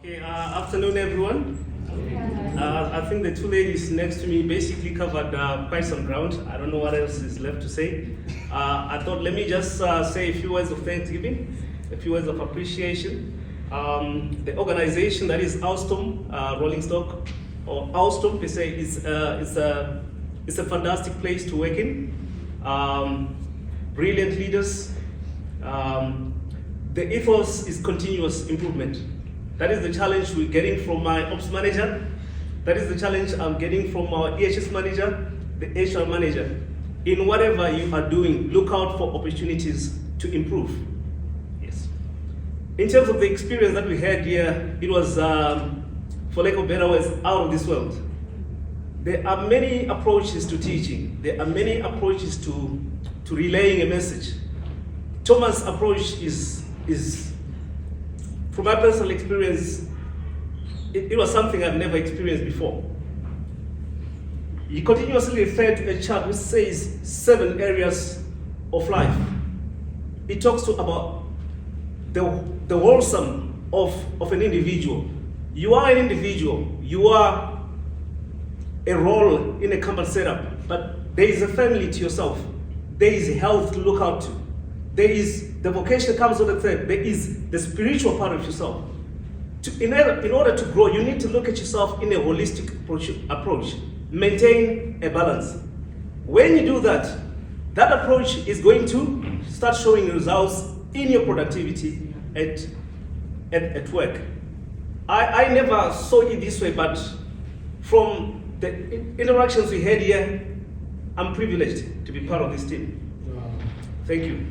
Okay, afternoon everyone. I think the two ladies next to me basically covered quite some ground. I don't know what else is left to say. I thought let me just say a few words of thanksgiving, a few words of appreciation. The organization that is Alstom, Rolling Stock, or Alstom per se, is it's a fantastic place to work in. Brilliant leaders. The ethos is continuous improvement. That is the challenge we're getting from my ops manager. That is the challenge I'm getting from our EHS manager, the HR manager. In whatever you are doing, look out for opportunities to improve. Yes. In terms of the experience that we had here, it was, for lack of better words, out of this world. There are many approaches to teaching. There are many approaches to relaying a message. Thomas' approach is from my personal experience, it was something I've never experienced before. He continuously referred to a chart which says 7 areas of life. It talks about the wholesome of an individual. You are an individual. You are a role in a company setup, but there is a family to yourself. There is health to look out to. There is the vocation that comes with the third. There is the spiritual part of yourself. In order to grow, you need to look at yourself in a holistic approach. Maintain a balance. When you do that, that approach is going to start showing results in your productivity at work. I never saw it this way, but from the interactions we had here, I'm privileged to be part of this team. Thank you.